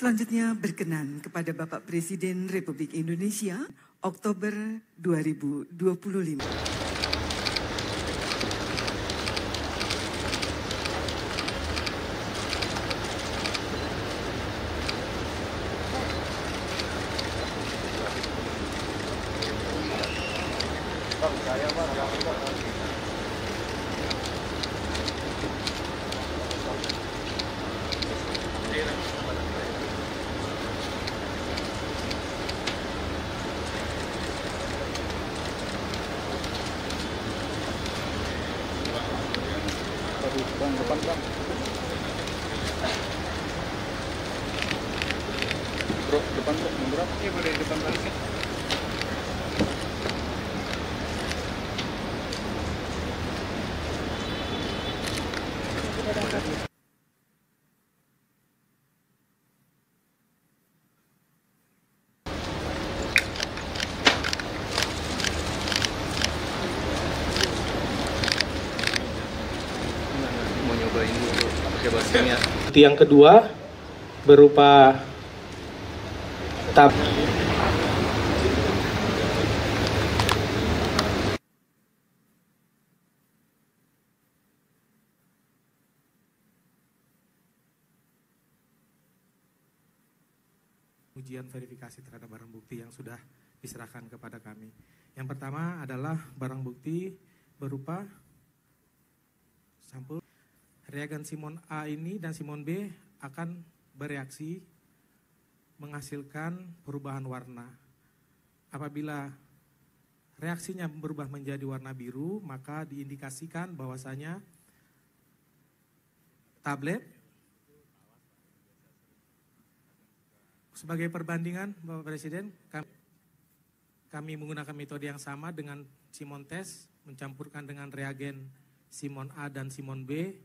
Selanjutnya berkenan kepada Bapak Presiden Republik Indonesia, Oktober 2025. Depan bang, bro, depan bro, mundur apa? Iya, boleh depan balik ya. Yang kedua berupa ujian verifikasi terhadap barang bukti yang sudah diserahkan kepada kami. Yang pertama adalah barang bukti berupa sampel reagen Simon A ini dan Simon B akan bereaksi menghasilkan perubahan warna. Apabila reaksinya berubah menjadi warna biru, maka diindikasikan bahwasanya tablet sebagai perbandingan Bapak Presiden, kami menggunakan metode yang sama dengan Simon test, mencampurkan dengan reagen Simon A dan Simon B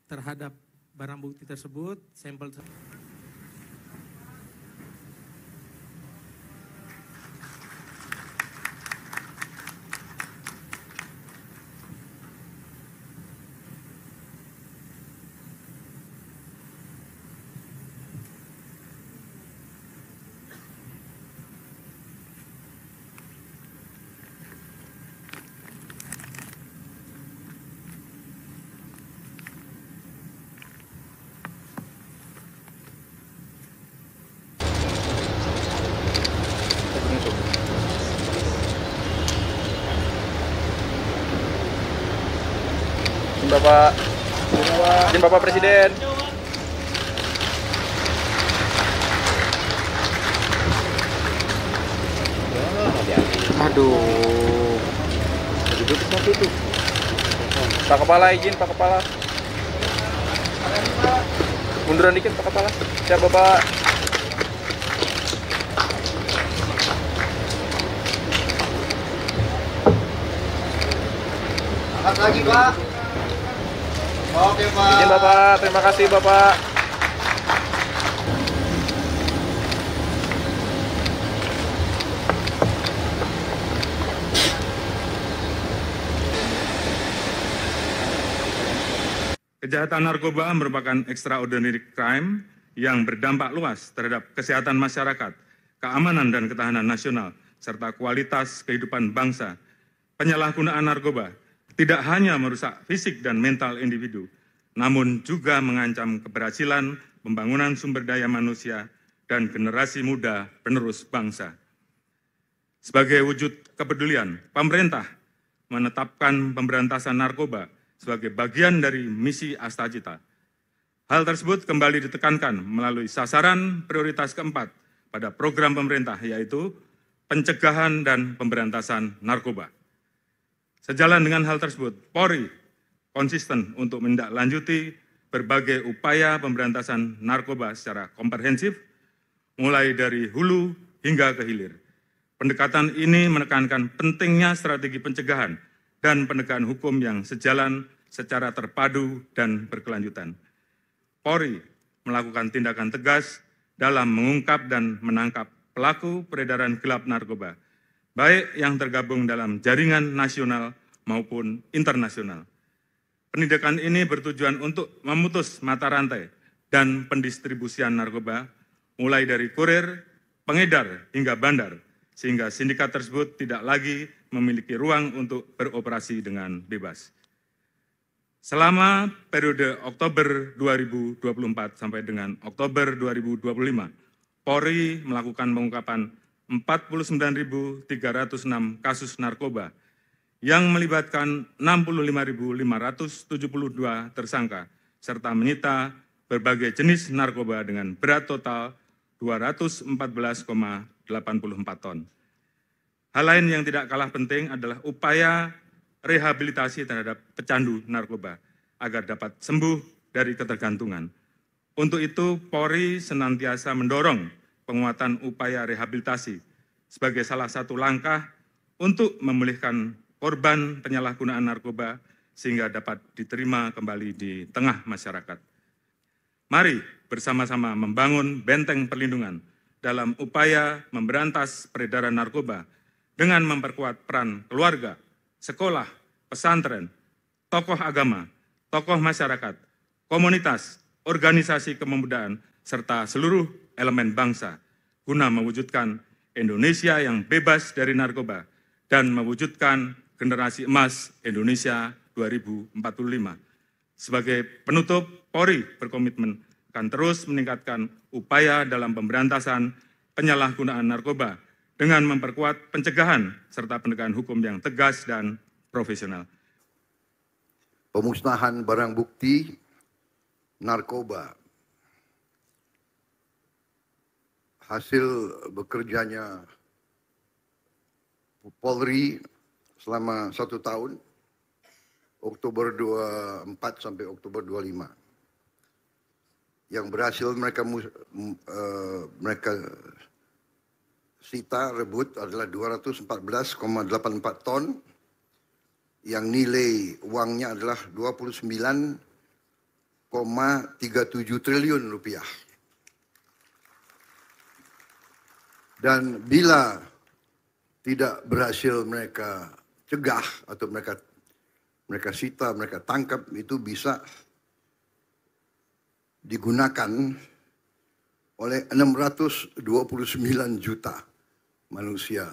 terhadap barang bukti tersebut, sampel tersebut. Izin Bapak Presiden. Aduh. Duduk seperti itu. Pak Kepala, izin Pak Kepala. Munduran dikit Pak Kepala. Siap Bapak. Angkat lagi Pak. Oke Pak. Izin Bapak, terima kasih Bapak. Kejahatan narkoba merupakan extraordinary crime yang berdampak luas terhadap kesehatan masyarakat, keamanan dan ketahanan nasional, serta kualitas kehidupan bangsa. Penyalahgunaan narkoba tidak hanya merusak fisik dan mental individu, namun juga mengancam keberhasilan pembangunan sumber daya manusia dan generasi muda penerus bangsa. Sebagai wujud kepedulian, pemerintah menetapkan pemberantasan narkoba sebagai bagian dari misi Astagita. Hal tersebut kembali ditekankan melalui sasaran prioritas keempat pada program pemerintah, yaitu pencegahan dan pemberantasan narkoba. Sejalan dengan hal tersebut, Polri konsisten untuk menindaklanjuti berbagai upaya pemberantasan narkoba secara komprehensif, mulai dari hulu hingga ke hilir. Pendekatan ini menekankan pentingnya strategi pencegahan dan penegakan hukum yang sejalan secara terpadu dan berkelanjutan. Polri melakukan tindakan tegas dalam mengungkap dan menangkap pelaku peredaran gelap narkoba, baik yang tergabung dalam jaringan nasional maupun internasional. Penindakan ini bertujuan untuk memutus mata rantai dan pendistribusian narkoba, mulai dari kurir, pengedar, hingga bandar, sehingga sindikat tersebut tidak lagi memiliki ruang untuk beroperasi dengan bebas. Selama periode Oktober 2024 sampai dengan Oktober 2025, Polri melakukan pengungkapan 49.306 kasus narkoba yang melibatkan 65.572 tersangka, serta menyita berbagai jenis narkoba dengan berat total 214,84 ton. Hal lain yang tidak kalah penting adalah upaya rehabilitasi terhadap pecandu narkoba agar dapat sembuh dari ketergantungan. Untuk itu, Polri senantiasa mendorong penguatan upaya rehabilitasi sebagai salah satu langkah untuk memulihkan korban penyalahgunaan narkoba sehingga dapat diterima kembali di tengah masyarakat. Mari bersama-sama membangun benteng perlindungan dalam upaya memberantas peredaran narkoba dengan memperkuat peran keluarga, sekolah, pesantren, tokoh agama, tokoh masyarakat, komunitas, organisasi kepemudaan, serta seluruh elemen bangsa, guna mewujudkan Indonesia yang bebas dari narkoba dan mewujudkan generasi emas Indonesia 2045. Sebagai penutup, Polri berkomitmen akan terus meningkatkan upaya dalam pemberantasan penyalahgunaan narkoba dengan memperkuat pencegahan serta penegakan hukum yang tegas dan profesional. Pemusnahan barang bukti narkoba. Hasil bekerjanya Polri selama 1 tahun, Oktober 24 sampai Oktober 25. Yang berhasil mereka sita rebut adalah 214,84 ton, yang nilai uangnya adalah 29,37 triliun rupiah. Dan bila tidak berhasil mereka cegah atau mereka sita, mereka tangkap, itu bisa digunakan oleh 629 juta manusia.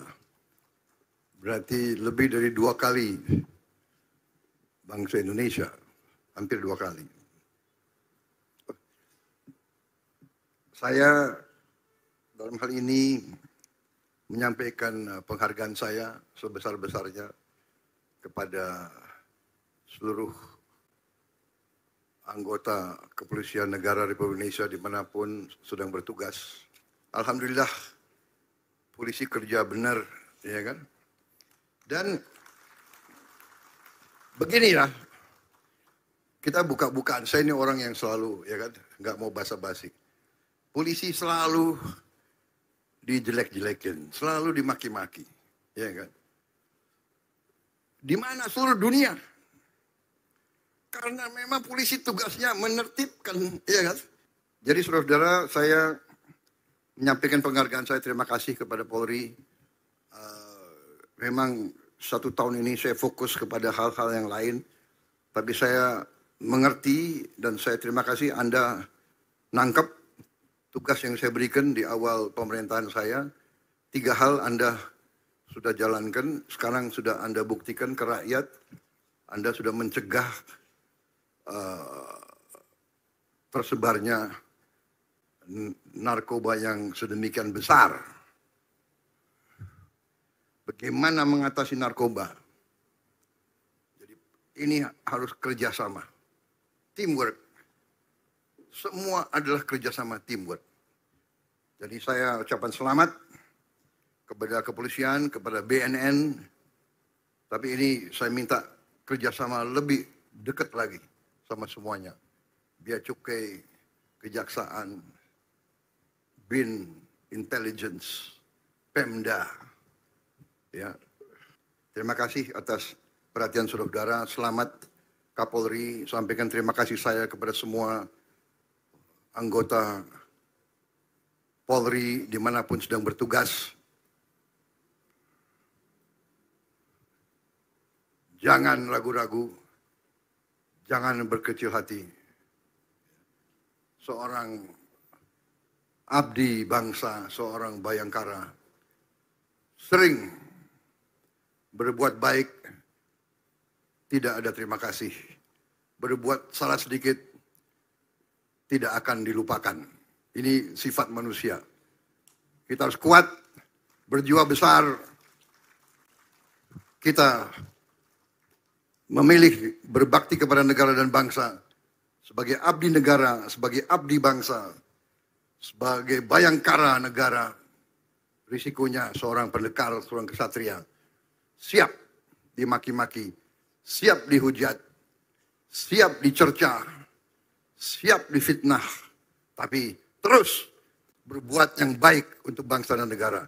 Berarti lebih dari 2 kali bangsa Indonesia, hampir 2 kali. Saya dalam hal ini menyampaikan penghargaan saya sebesar-besarnya kepada seluruh anggota Kepolisian Negara Republik Indonesia dimanapun sedang bertugas. Alhamdulillah, polisi kerja benar, ya kan? Dan beginilah, kita buka-bukaan. Saya ini orang yang selalu, ya kan, nggak mau basa-basi. Polisi selalu dijelek-jelekin, selalu dimaki-maki, ya kan? Di mana seluruh dunia? Karena memang polisi tugasnya menertibkan, ya kan? Jadi saudara-saudara, saya menyampaikan penghargaan saya, terima kasih kepada Polri. Memang 1 tahun ini saya fokus kepada hal-hal yang lain, tapi saya mengerti dan saya terima kasih Anda nangkep tugas yang saya berikan di awal pemerintahan saya. 3 hal Anda sudah jalankan, sekarang sudah Anda buktikan ke rakyat. Anda sudah mencegah tersebarnya narkoba yang sedemikian besar. Bagaimana mengatasi narkoba? Jadi ini harus kerjasama, teamwork. Semua adalah kerjasama, teamwork. Jadi saya ucapkan selamat kepada kepolisian, kepada BNN. Tapi ini saya minta kerjasama lebih dekat lagi sama semuanya. Bea Cukai, Kejaksaan, BIN, Intelligence, Pemda. Ya, terima kasih atas perhatian saudara-saudara. Selamat Kapolri, sampaikan terima kasih saya kepada semua anggota Polri dimanapun sedang bertugas. Jangan ragu-ragu, jangan berkecil hati. seorang abdi bangsa, seorang bayangkara, sering berbuat baik, tidak ada terima kasih. Berbuat salah sedikit, tidak akan dilupakan. Ini sifat manusia. Kita harus kuat, berjiwa besar. Kita memilih berbakti kepada negara dan bangsa sebagai abdi negara, sebagai abdi bangsa, sebagai bayangkara negara. Risikonya seorang pendekar, seorang kesatria siap dimaki-maki, siap dihujat, siap dicerca, siap difitnah, tapi terus berbuat yang baik untuk bangsa dan negara.